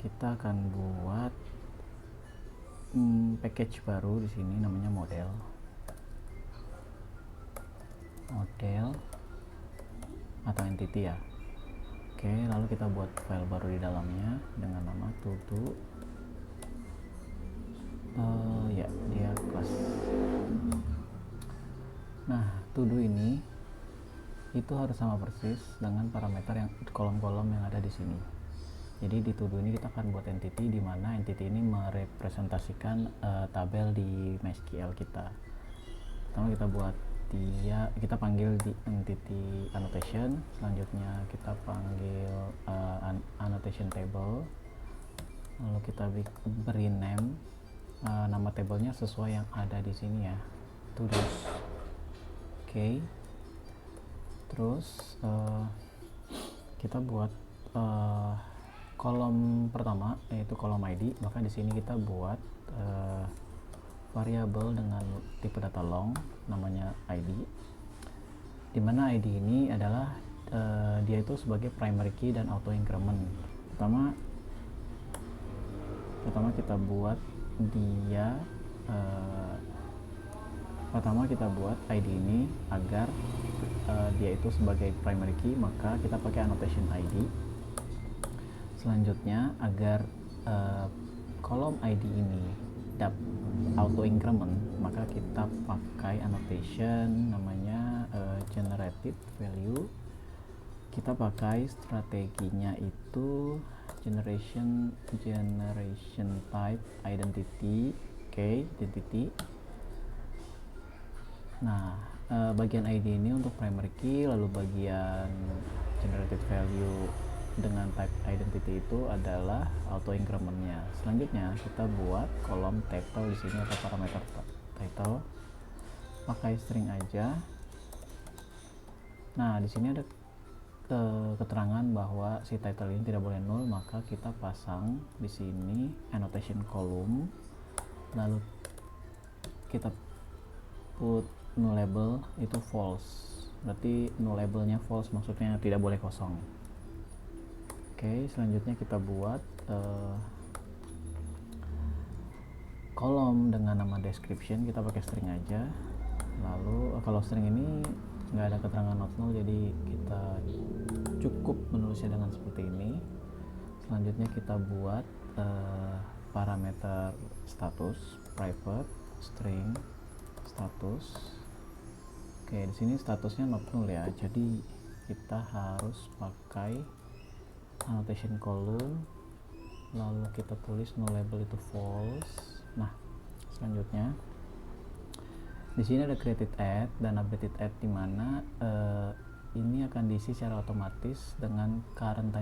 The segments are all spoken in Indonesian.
kita akan buat package baru di sini namanya model atau entity ya. Oke, lalu kita buat file baru di dalamnya dengan nama todo dia class. Nah, todo ini itu harus sama persis dengan parameter yang kolom-kolom yang ada di sini. Jadi di todo ini kita akan buat entity, di mana entity ini merepresentasikan tabel di MySQL kita. Pertama kita buat kita panggil di entity annotation, selanjutnya kita panggil annotation table, lalu kita beri name, nama tabelnya sesuai yang ada di sini ya, todos. Oke. Terus kita buat kolom pertama yaitu kolom ID, maka di sini kita buat variabel dengan tipe data long namanya ID, dimana ID ini adalah dia itu sebagai primary key dan auto increment. Pertama kita buat dia kita buat ID ini agar dia itu sebagai primary key, maka kita pakai annotation ID. Selanjutnya agar kolom ID ini auto increment, maka kita pakai annotation namanya generated value. Kita pakai strateginya itu generation type identity. Oke, identity. Nah, bagian ID ini untuk primary key, lalu bagian generated value dengan type identity itu adalah auto incrementnya. Selanjutnya kita buat kolom title di sini atau parameter title, pakai string aja. Nah, di sini ada keterangan bahwa si title ini tidak boleh null, maka kita pasang di sini annotation column, lalu kita put nullable itu false, berarti nullable-nya false, maksudnya tidak boleh kosong. Oke, selanjutnya kita buat kolom dengan nama description, kita pakai string aja. Lalu kalau string ini nggak ada keterangan not null, jadi kita cukup menulisnya dengan seperti ini. Selanjutnya kita buat parameter status private string status. Oke, di sini statusnya not null ya, jadi kita harus pakai annotation column, lalu kita tulis nullable itu false. Nah, selanjutnya di sini ada created add dan updated add, di mana ini akan diisi secara otomatis dengan current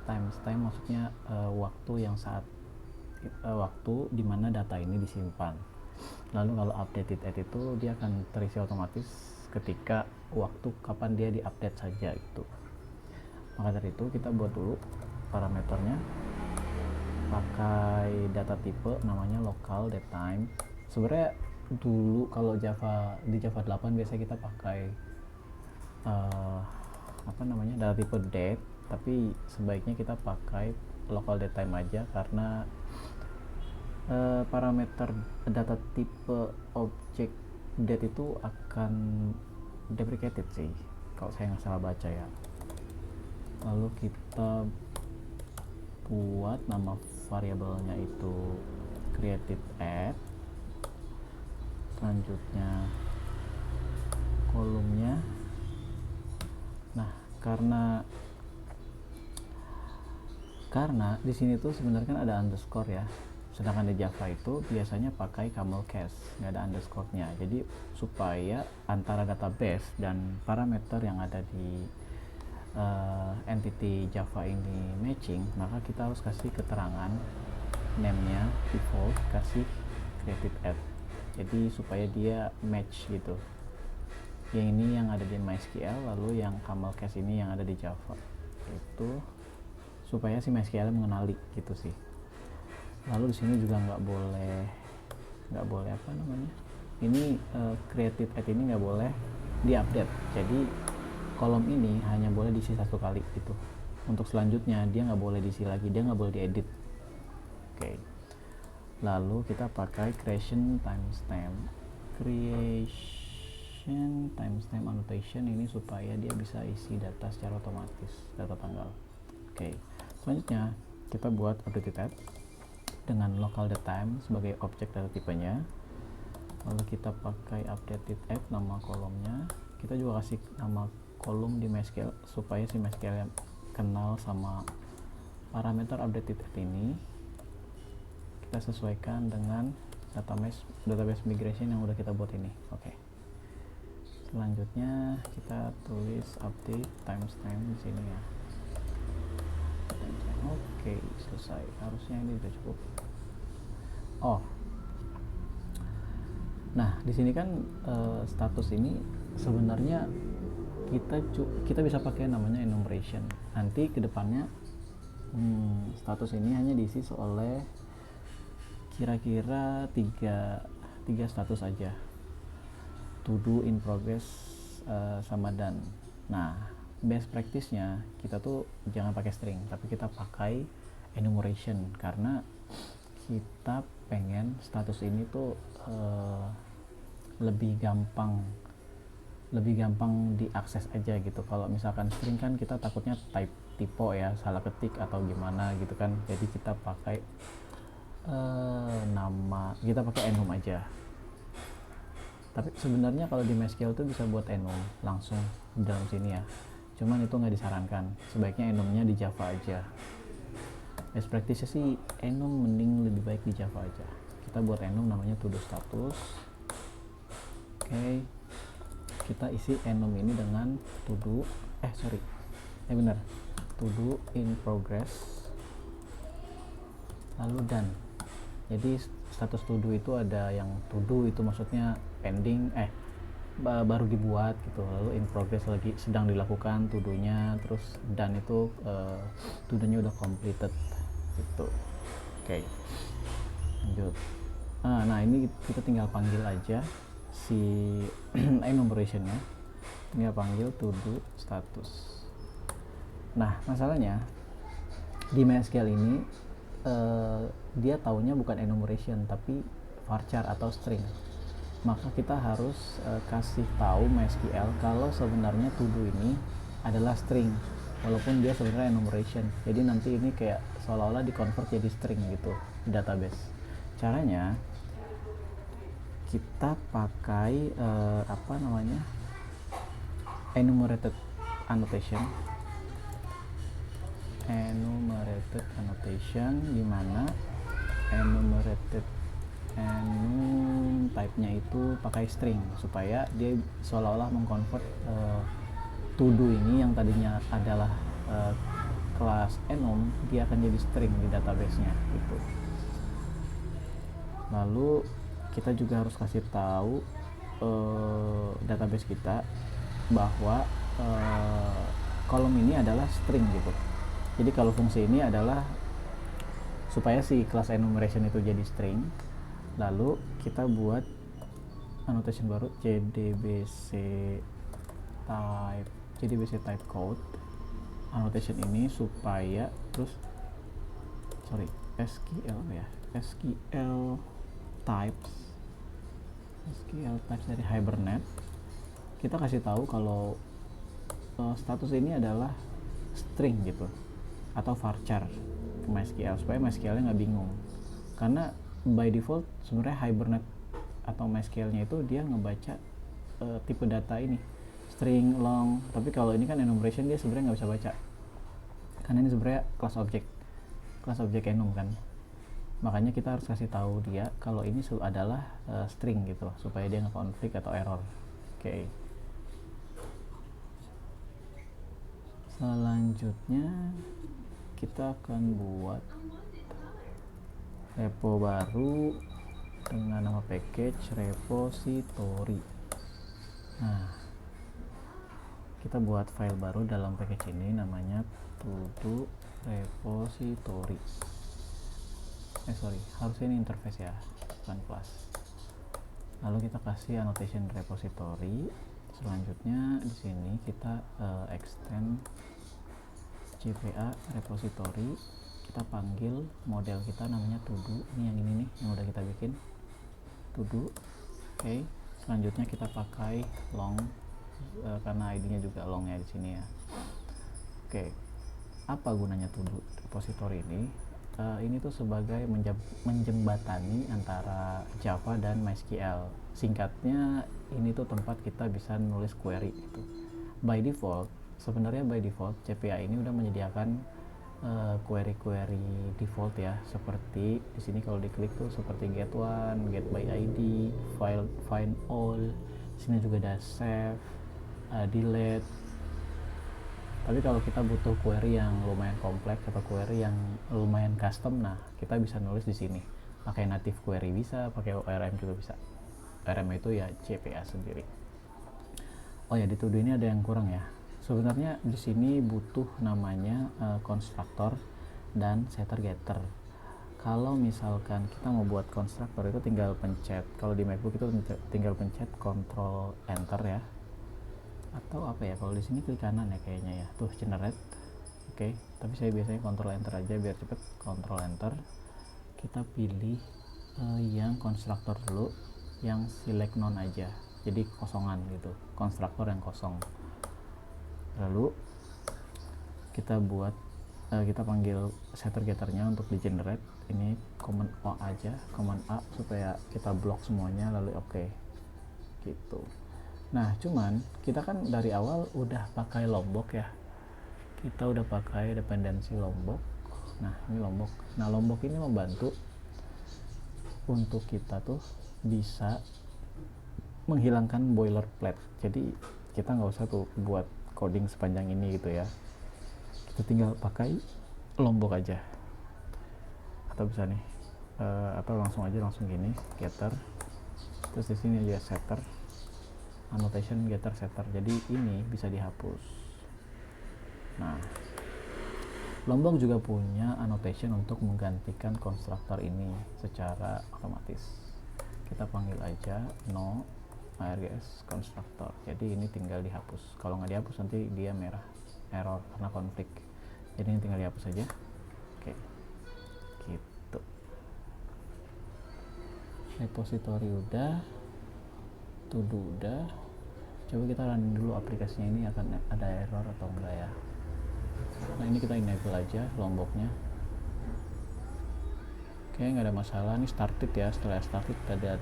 timestamp, maksudnya waktu yang waktu di mana data ini disimpan. Lalu kalau updated add itu dia akan terisi otomatis ketika waktu kapan dia diupdate saja gitu. Maka dari itu kita buat dulu parameternya pakai data tipe namanya local datetime. Sebenarnya dulu kalau di Java 8 biasanya kita pakai data tipe date, tapi sebaiknya kita pakai local datetime aja, karena parameter data tipe object date itu akan deprecated sih kalau saya nggak salah baca ya. Lalu kita buat nama variabelnya itu created add, selanjutnya kolomnya. Nah, karena di sini tuh sebenarnya kan ada underscore ya, sedangkan di Java itu biasanya pakai camel case, nggak ada underscore-nya. Jadi supaya antara database dan parameter yang ada di entity Java ini matching, maka kita harus kasih keterangan name-nya default, kasih created add, jadi supaya dia match gitu. Yang ini yang ada di MySQL, lalu yang camel case ini yang ada di Java, itu supaya si MySQL mengenali gitu sih. Lalu di sini juga nggak boleh ini created add ini nggak boleh diupdate, jadi kolom ini hanya boleh diisi satu kali gitu. Untuk selanjutnya dia nggak boleh diisi lagi, dia nggak boleh diedit. Lalu kita pakai creation timestamp annotation ini supaya dia bisa isi data secara otomatis, data tanggal. Selanjutnya kita buat update tab dengan local datetime sebagai objek data tipenya. Lalu kita pakai updated add nama kolomnya. Kita juga kasih nama kolom di MySQL supaya si MySQL kenal sama parameter updated add ini. Kita sesuaikan dengan database migration yang udah kita buat ini. Selanjutnya kita tulis update timestamp di sini ya. Selesai. Harusnya ini udah cukup. Nah, di sini kan status ini sebenarnya kita bisa pakai namanya enumeration. Nanti kedepannya status ini hanya diisi oleh kira-kira tiga status aja, to do, in progress, sama done. Nah, best practice-nya kita tuh jangan pakai string, tapi kita pakai enumeration karena kita pengen status ini tuh lebih gampang diakses aja gitu. Kalau misalkan string kan kita takutnya typo ya, salah ketik atau gimana gitu kan. Jadi kita pakai kita pakai enum aja. Tapi sebenarnya kalau di MySQL tuh bisa buat enum langsung di dalam sini ya. Cuman itu nggak disarankan. Sebaiknya enumnya di Java aja. Best practice sih enum mending lebih baik di Java aja. Kita buat enum namanya to do status. Kita isi enum ini dengan to do to do, in progress, lalu done. Jadi status to do itu ada yang to do itu maksudnya pending, baru dibuat gitu. Lalu in progress lagi sedang dilakukan to do-nya, terus done itu to do-nya udah completed gitu. Lanjut. Nah, ini kita tinggal panggil aja si enumeration-nya, tinggal panggil to do status. Nah, masalahnya di MySQL ini dia taunya bukan enumeration tapi varchar atau string. Maka kita harus kasih tahu MySQL kalau sebenarnya to do ini adalah string walaupun dia sebenarnya enumeration. Jadi nanti ini kayak seolah-olah di-convert jadi string gitu di database. Caranya kita pakai enumerated annotation, di mana enum type-nya itu pakai string supaya dia seolah-olah mengconvert to do ini yang tadinya adalah kelas enum, dia akan jadi string di database-nya gitu. Lalu kita juga harus kasih tahu database kita bahwa kolom ini adalah string gitu. Jadi kalau fungsi ini adalah supaya si kelas enumeration itu jadi string, lalu kita buat annotation baru JDBC type code annotation ini supaya SQL types dari Hibernate. Kita kasih tahu kalau status ini adalah string gitu atau varchar ke MySQL supaya MySQL-nya nggak bingung, karena by default sebenarnya Hibernate atau MySQL-nya itu dia ngebaca tipe data ini string, long, tapi kalau ini kan enumeration dia sebenarnya nggak bisa baca karena ini sebenarnya kelas objek enum kan. Makanya kita harus kasih tahu dia kalau ini adalah string gitu supaya dia nggak konflik atau error. Selanjutnya kita akan buat repo baru dengan nama package repository. Nah, kita buat file baru dalam package ini namanya to-do repository. Harusnya ini interface ya, bukan class. Lalu kita kasih annotation repository. Selanjutnya di sini kita extend JPA repository. kita panggil model kita namanya todo. Ini yang ini nih yang udah kita bikin, todo. Oke, selanjutnya kita pakai long karena ID-nya juga long ya di sini ya. Oke, apa gunanya todo repository ini? Ini tuh sebagai menjembatani antara Java dan MySQL. Singkatnya, ini tuh tempat kita bisa nulis query gitu. By default, sebenarnya by default CPA ini udah menyediakan query-query default ya, seperti di sini kalau diklik tuh seperti get one, get by ID, find all. Di sini juga ada save, delete. Tapi kalau kita butuh query yang lumayan kompleks atau query yang lumayan custom, nah kita bisa nulis di sini. Pakai native query bisa, pakai ORM juga bisa. ORM itu ya CPA sendiri. Oh ya, di todo ini ada yang kurang ya. Sebenarnya di sini butuh namanya konstruktor dan setter getter. Kalau misalkan kita mau buat konstruktor itu tinggal pencet, kalau di MacBook itu tinggal pencet Ctrl Enter ya. Atau apa ya, kalau di sini klik kanan ya kayaknya ya, tuh generate. Oke, tapi saya biasanya Ctrl Enter aja biar cepet. Ctrl Enter, kita pilih yang konstruktor dulu, yang select none aja, jadi kosongan gitu, konstruktor yang kosong. Lalu kita buat kita panggil setter getternya untuk di generate. Ini command O aja, command A supaya kita blok semuanya, lalu oke gitu. Nah, cuman kita kan dari awal udah pakai Lombok ya. Kita udah pakai dependensi Lombok. Nah, ini Lombok. Nah, Lombok ini membantu untuk kita tuh bisa menghilangkan boilerplate. Jadi kita nggak usah tuh buat coding sepanjang ini gitu ya. Kita tinggal pakai Lombok aja. Atau bisa nih, atau langsung gini, getter. Terus di sini aja setter. Annotation getter setter, jadi ini bisa dihapus. Nah, Lombok juga punya annotation untuk menggantikan konstruktor ini secara otomatis. Kita panggil aja no args konstruktor, jadi ini tinggal dihapus. Kalau nggak dihapus nanti dia merah, error karena konflik, jadi ini tinggal dihapus aja. Oke, gitu. Repository udah, todo udah. Coba kita running dulu aplikasinya, ini akan ada error atau enggak ya. Nah, ini kita enable aja Lomboknya. Oke, nggak ada masalah. Ini started ya, setelah started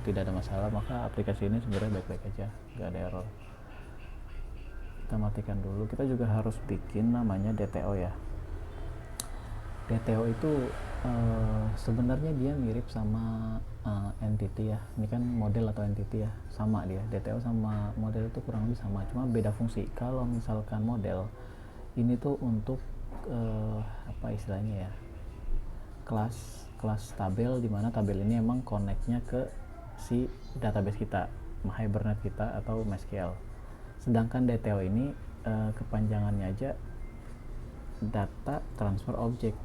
tidak ada masalah, maka aplikasi ini sebenarnya baik-baik aja, nggak ada error. Kita matikan dulu. Kita juga harus bikin namanya DTO ya. DTO itu sebenarnya dia mirip sama entity ya. Ini kan model atau entity ya, sama dia. DTO sama model itu kurang lebih sama, cuma beda fungsi. Kalau misalkan model ini tuh untuk apa istilahnya ya, kelas tabel, dimana tabel ini emang connect-nya ke si database kita, Hibernate kita atau MySQL. Sedangkan DTO ini kepanjangannya aja data transfer object,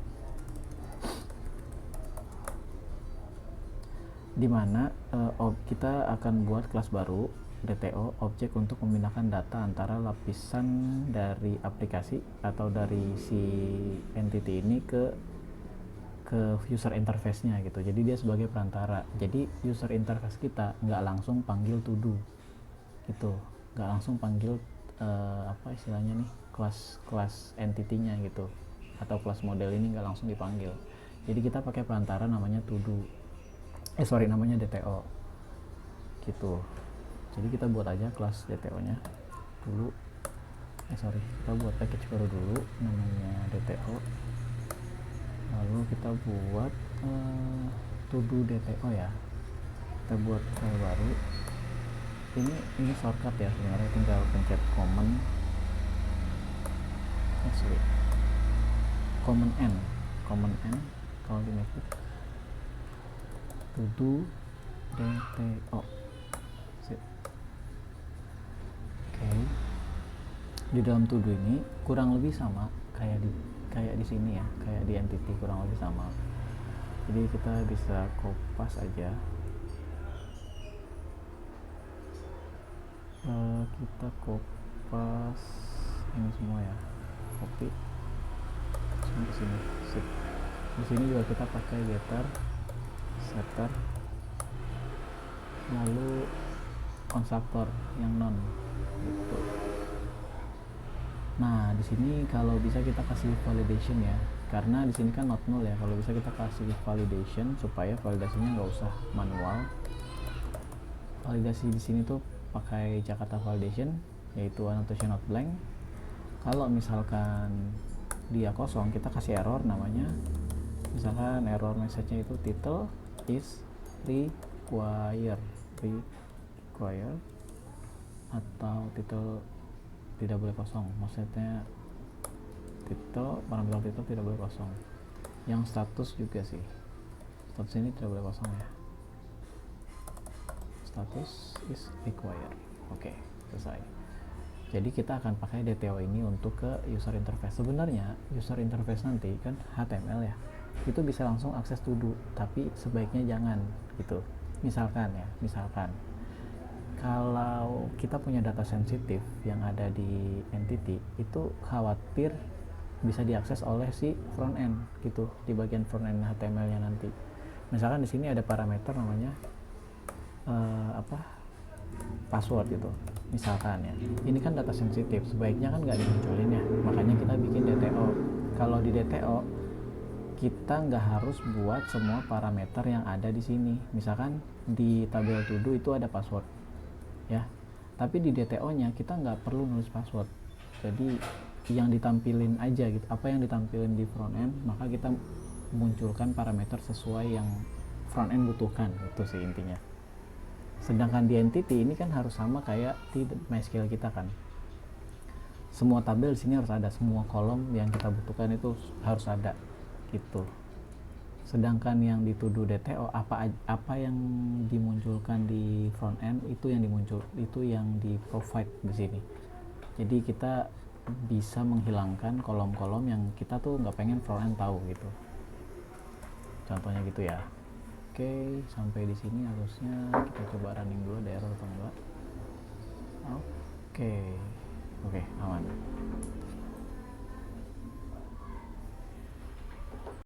dimana kita akan buat kelas baru DTO objek untuk memindahkan data antara lapisan dari aplikasi atau dari si entity ini ke user interface-nya gitu. Jadi dia sebagai perantara. Jadi user interface kita nggak langsung panggil todo gitu, nggak langsung panggil apa istilahnya nih, kelas entity-nya gitu, atau kelas model ini nggak langsung dipanggil. Jadi kita pakai perantara namanya todo, namanya DTO gitu. Jadi kita buat aja kelas DTO nya dulu, kita buat package baru dulu namanya DTO, lalu kita buat todo DTO ya. Kita buat file baru. Ini shortcut ya sebenarnya, tinggal pencet command N kalau di MacBook, todo DTO. Oke. Di dalam todo ini kurang lebih sama kayak di sini ya, kayak di entity, kurang lebih sama. Jadi kita bisa kopas aja. Kita kopas ini semua ya, copy sampai sini, sip. Di sini juga kita pakai getter, setter, lalu constructor yang non gitu. Nah, di sini kalau bisa kita kasih validation ya, karena di sini kan not null ya. Kalau bisa kita kasih validation supaya validasinya nggak usah manual. Validasi di sini tuh pakai Jakarta Validation, yaitu annotation not blank. Kalau misalkan dia kosong, kita kasih error namanya. Misalkan error message-nya itu title is require atau title tidak boleh kosong, maksudnya title, parameter title tidak boleh kosong. Yang status juga sih, status ini tidak boleh kosong ya, status is required. Oke, selesai. Jadi kita akan pakai DTO ini untuk ke user interface. Sebenarnya user interface nanti kan HTML ya, itu bisa langsung akses to do, tapi sebaiknya jangan gitu. Misalkan kalau kita punya data sensitif yang ada di entity, itu khawatir bisa diakses oleh si front end gitu, di bagian front end HTML-nya nanti. Misalkan di sini ada parameter namanya password gitu, misalkan ya. Ini kan data sensitif, sebaiknya kan nggak dimunculin ya, makanya kita bikin DTO. Kalau di DTO kita nggak harus buat semua parameter yang ada di sini. Misalkan di tabel to do itu ada password ya, tapi di DTO-nya kita nggak perlu nulis password. Jadi yang ditampilin aja gitu, apa yang ditampilin di front end, maka kita munculkan parameter sesuai yang front end butuhkan, itu sih intinya. Sedangkan di entity ini kan harus sama kayak di MySQL kita kan, semua tabel di sini harus ada, semua kolom yang kita butuhkan itu harus ada gitu. Sedangkan yang di to-do DTO, apa yang dimunculkan di front end itu yang di provide di sini. Jadi kita bisa menghilangkan kolom-kolom yang kita tuh nggak pengen front end tahu gitu. Contohnya gitu ya. Oke, sampai di sini harusnya kita coba running dulu, ada error atau enggak. Oke, aman.